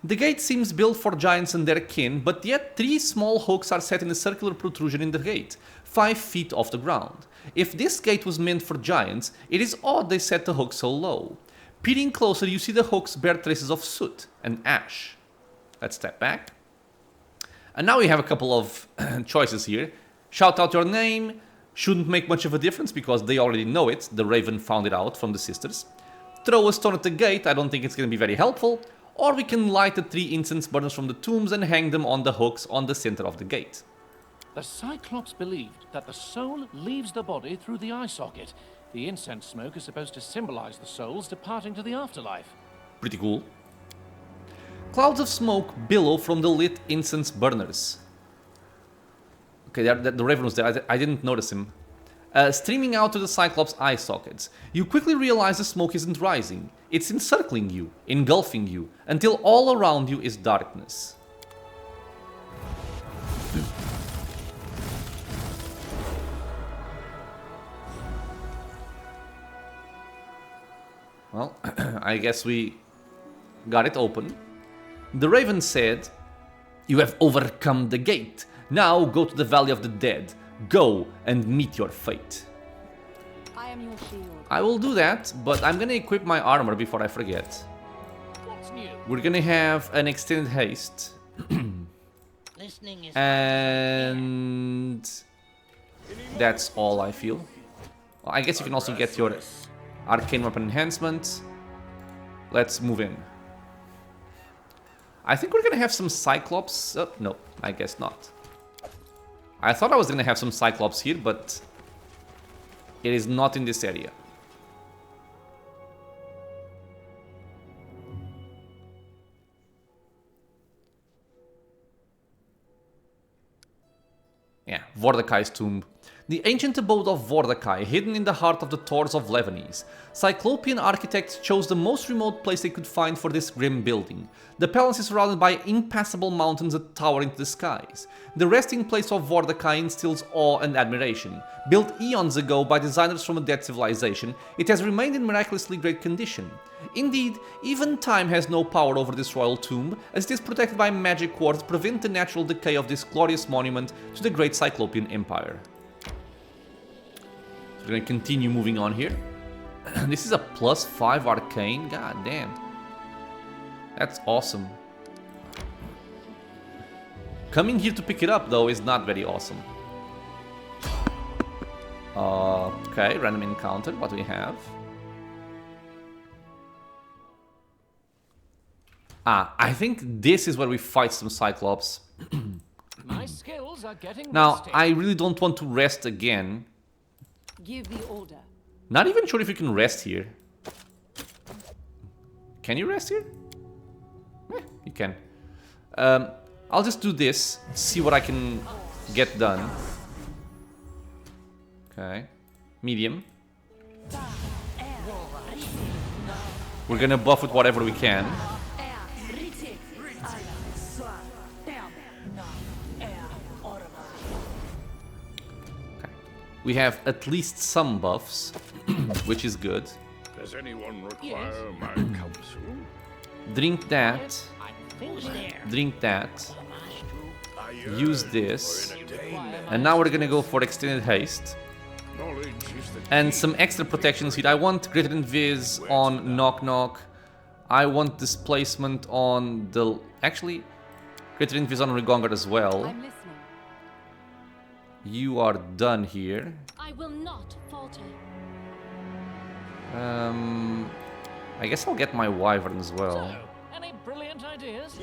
The gate seems built for giants and their kin, but yet 3 small hooks are set in a circular protrusion in the gate, 5 feet off the ground. If this gate was meant for giants, it is odd they set the hook so low. Peering closer, you see the hooks bear traces of soot and ash. Let's step back. And now we have a couple of choices here. Shout out your name. Shouldn't make much of a difference because they already know it. The raven found it out from the sisters. Throw a stone at the gate. I don't think it's going to be very helpful. Or we can light the 3 incense burners from the tombs and hang them on the hooks on the center of the gate. The Cyclops believed that the soul leaves the body through the eye socket. The incense smoke is supposed to symbolize the souls departing to the afterlife. Pretty cool. Clouds of smoke billow from the lit incense burners. Okay, the raven was there. I didn't notice him. Streaming out to the Cyclops' eye sockets. You quickly realize the smoke isn't rising. It's encircling you, engulfing you, until all around you is darkness. Well, I guess we got it open. The raven said, "You have overcome the gate. Now go to the Valley of the Dead. Go and meet your fate." I am your shield. I will do that, but I'm gonna equip my armor before I forget. What's new? We're gonna have an extended haste. Listening is And that's all I feel. Well, I guess you can also get your arcane weapon enhancement. Let's move in. I think we're gonna have some Cyclops. Oh, no, I guess not. I thought I was gonna have some Cyclops here, but it is not in this area. Yeah, Vordakai's tomb. The ancient abode of Vordakai, hidden in the heart of the Tors of Lebanese. Cyclopean architects chose the most remote place they could find for this grim building. The palace is surrounded by impassable mountains that tower into the skies. The resting place of Vordakai instills awe and admiration. Built eons ago by designers from a dead civilization, it has remained in miraculously great condition. Indeed, even time has no power over this royal tomb, as it is protected by magic wards that prevent the natural decay of this glorious monument to the great Cyclopean Empire. We're gonna continue moving on here. This is a +5 arcane. God damn. That's awesome. Coming here to pick it up, though, is not very awesome. Okay, random encounter. What do we have? Ah, I think this is where we fight some Cyclops. My skills are getting Now, rusty. I really don't want to rest again. Give the order. Not even sure if you can rest here. Can you rest here? You can. I'll just do this, see what I can get done. Okay. Medium. We're gonna buff with whatever we can. Okay. We have at least some buffs, which is good. Does anyone require my counsel? Drink that. Drink that. Use this. And now we're gonna go for extended haste. And some extra protections here. I want greater invis on Knock Knock. I want displacement on the... Actually, greater invis on Rigongar as well. I'm listening. You are done here. I will not falter. I guess I'll get my Wyvern as well. So, any brilliant ideas?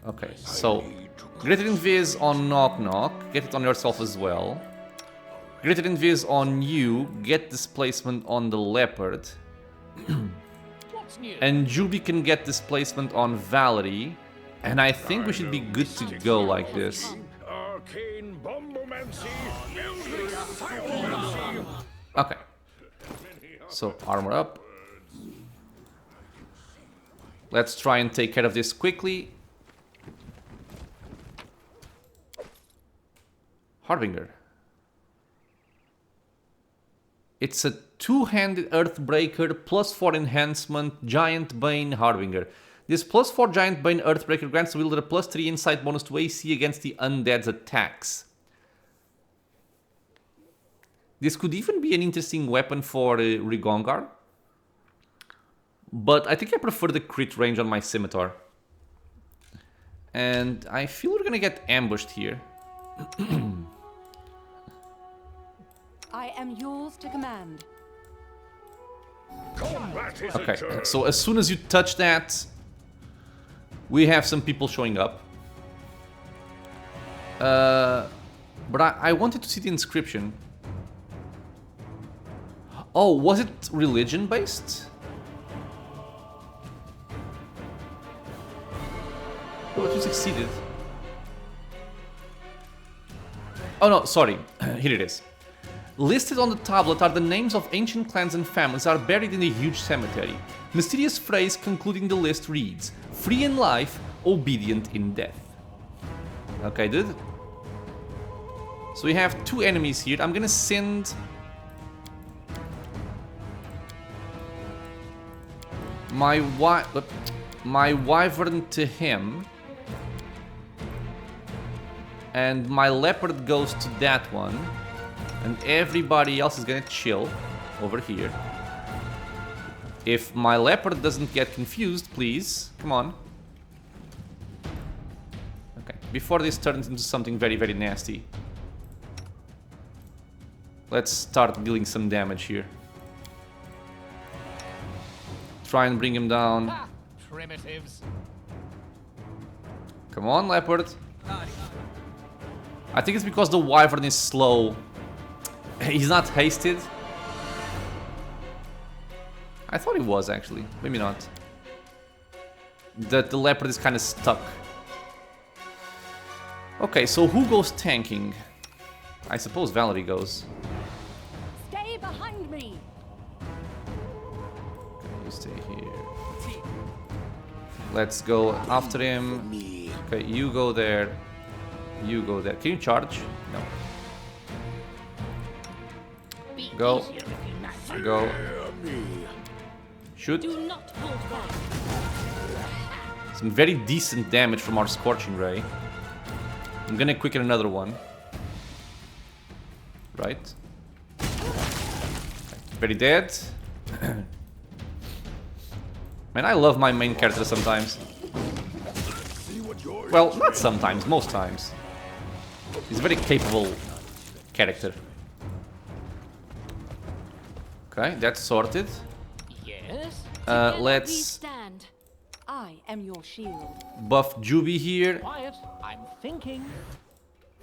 Okay, so greater invis on Knock Knock, get it on yourself as well. Greater invis on you, get displacement on the Leopard. What's new? And Juby can get displacement on Valerie. And I think we should be good to go like this. Arcane bombomancy, eldritch pyromancy. Okay. So, armor up. Let's try and take care of this quickly. Harbinger. It's a two-handed Earthbreaker, +4 enhancement, Giant Bane Harbinger. This +4 Giant Bane Earthbreaker grants the wielder a +3 insight bonus to AC against the undead's attacks. This could even be an interesting weapon for Rigongar. But I think I prefer the crit range on my Scimitar. And I feel we're gonna get ambushed here. I am yours to command. Combat is Okay, eternal. so as soon as you touch that, we have some people showing up. But I wanted to see the inscription. Oh, was it religion based? Oh, you succeeded. Oh no, sorry. Here it is. Listed on the tablet are the names of ancient clans and families are buried in a huge cemetery. Mysterious phrase concluding the list reads, free in life, obedient in death. Okay, dude. So we have two enemies here. I'm gonna send my Wyvern to him. And my Leopard goes to that one. And everybody else is gonna chill over here. If my Leopard doesn't get confused, please, come on. Okay, before this turns into something very, very nasty. Let's start dealing some damage here. Try and bring him down. Ha! Primitives. Come on, Leopard. I think it's because the Wyvern is slow. He's not hasted. I thought he was, actually. Maybe not. The Leopard is kind of stuck. Okay, so who goes tanking? I suppose Valerie goes. Stay behind me. You stay here. Let's go after him. Okay, you go there. You go there. Can you charge? No. Go. Go. Shoot. Do not hold back. Some very decent damage from our Scorching Ray. I'm gonna quicken another one. Right. Very dead. Man, I love my main character sometimes. Well, not sometimes, most times. He's a very capable character. Okay, that's sorted. Yes? Together we let's stand. I am your shield. buff Juby here. Quiet, I'm thinking.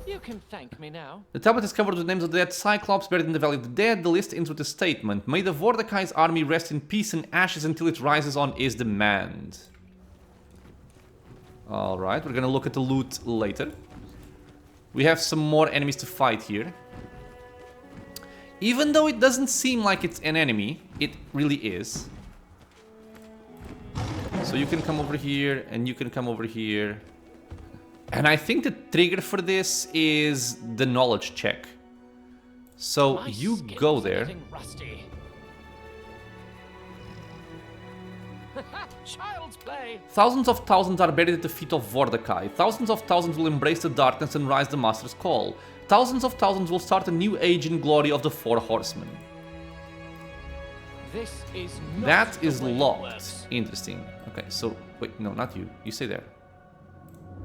You can thank me now. The tablet is covered with names of the dead Cyclops buried in the Valley of the Dead. The list ends with a statement. May the Vordakai's army rest in peace and ashes until it rises on his demand. Alright, we're gonna look at the loot later. We have some more enemies to fight here. Even though it doesn't seem like it's an enemy, it really is. So you can come over here, and you can come over here. And I think the trigger for this is the knowledge check. So My you skills go are there. getting rusty. Child's play. Thousands of thousands are buried at the feet of Vordakai. Thousands of thousands will embrace the darkness and rise the Master's call. Thousands of thousands will start a new age in glory of the Four Horsemen. This is not That the is way it locked. works. Interesting. Okay, so wait, no, not you. You stay there.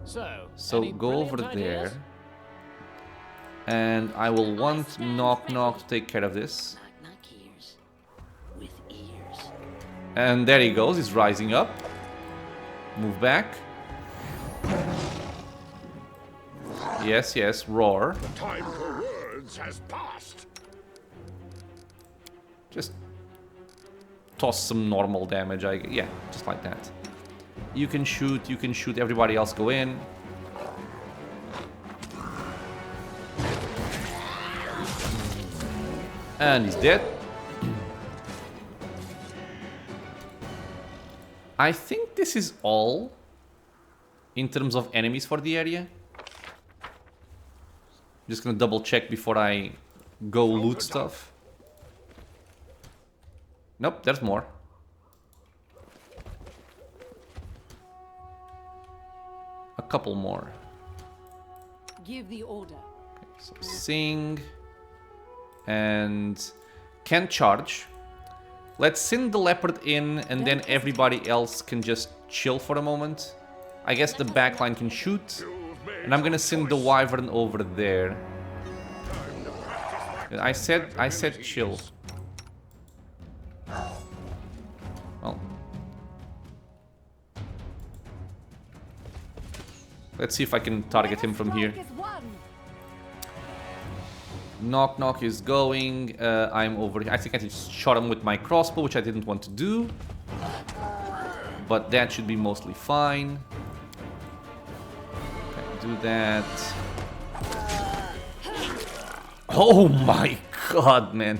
So any Go over brilliant there. ideas? And I will want Knock Knock to take care of this. Knock knock ears. With ears. And there he goes, he's rising up. Move back. Yes, yes, roar. Time for words has passed. Just toss some normal damage, yeah, just like that. You can shoot, everybody else go in. And he's dead. I think this is all in terms of enemies for the area. Just gonna double check before I go loot stuff. Nope, there's more. A couple more. Give the order. So sing and can charge. Let's send the leopard in and then everybody else can just chill for a moment. I guess the backline can shoot. And I'm gonna send the wyvern over there. I said chill. Well. Let's see if I can target him from here. Knock Knock is going. I'm over here. I think I just shot him with my crossbow, which I didn't want to do. But that should be mostly fine. Okay, do that. Oh my god, man.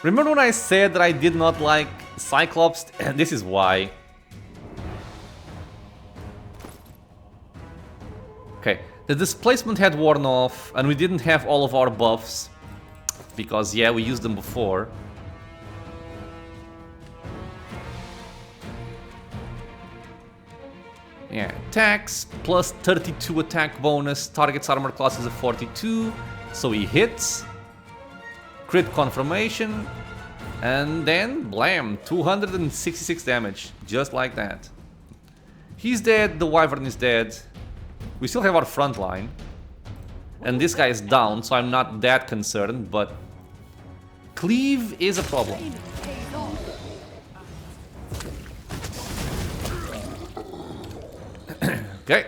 Remember when I said that I did not like Cyclops? This is why. Okay, the displacement had worn off, and we didn't have all of our buffs. Because, yeah, we used them before. Yeah, attacks, plus 32 attack bonus, target's armor class is a 42, so he hits. Crit confirmation, and then, blam, 266 damage, just like that. He's dead, the wyvern is dead. We still have our front line. And this guy is down, so I'm not that concerned, but cleave is a problem. Okay.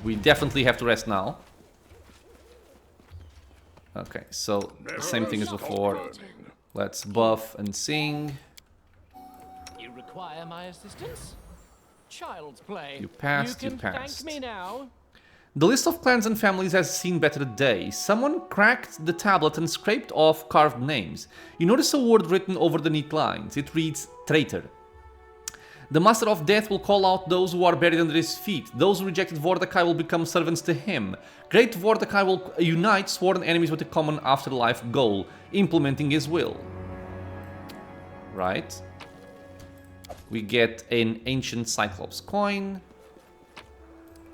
We definitely have to rest now. Okay, so the same thing as before. Let's buff and sing. You require my assistance? Child's play. You passed, you you can passed. Thank me now. The list of clans and families has seen better days. Someone cracked the tablet and scraped off carved names. You notice a word written over the neat lines. It reads, traitor. The Master of Death will call out those who are buried under his feet. Those who rejected Vordakai will become servants to him. Great Vordakai will unite sworn enemies with a common afterlife goal, implementing his will. Right. We get an ancient Cyclops coin.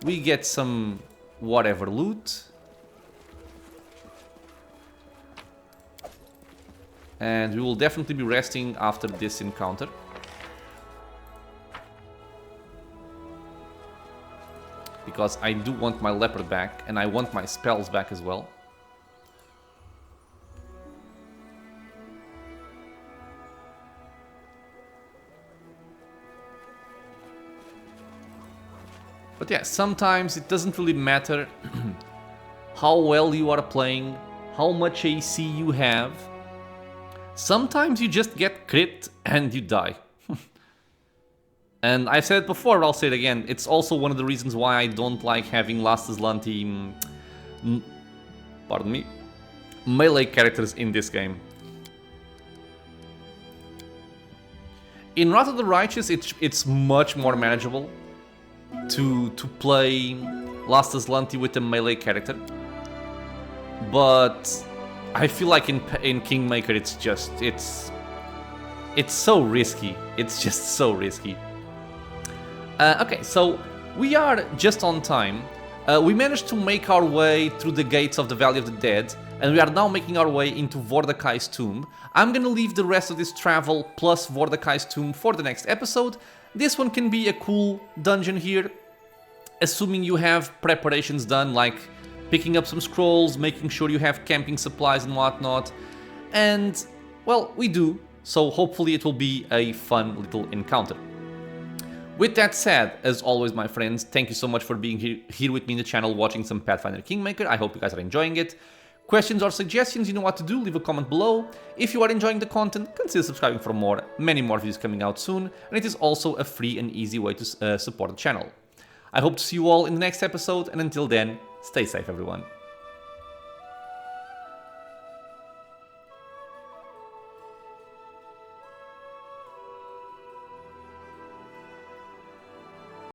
We get some whatever loot. And we will definitely be resting after this encounter. Because I do want my leopard back, and I want my spells back as well. But yeah, sometimes it doesn't really matter how well you are playing, how much AC you have. Sometimes you just get crit and you die. And I've said it before, I'll say it again, it's also one of the reasons why I don't like having last Azlanti, pardon me, melee characters in this game. In Wrath of the Righteous, it's much more manageable to play last Azlanti with a melee character. But I feel like in Kingmaker it's so risky. It's just so risky. Okay, so we are just on time. We managed to make our way through the gates of the Valley of the Dead, and we are now making our way into Vordakai's tomb. I'm gonna leave the rest of this travel plus Vordakai's tomb for the next episode. This one can be a cool dungeon here, assuming you have preparations done, like picking up some scrolls, making sure you have camping supplies and whatnot. And, well, we do, so hopefully it will be a fun little encounter. With that said, as always, my friends, thank you so much for being here with me in the channel watching some Pathfinder Kingmaker. I hope you guys are enjoying it. Questions or suggestions, you know what to do, leave a comment below. If you are enjoying the content, consider subscribing for more, many more videos coming out soon, and it is also a free and easy way to support the channel. I hope to see you all in the next episode, and until then, stay safe everyone.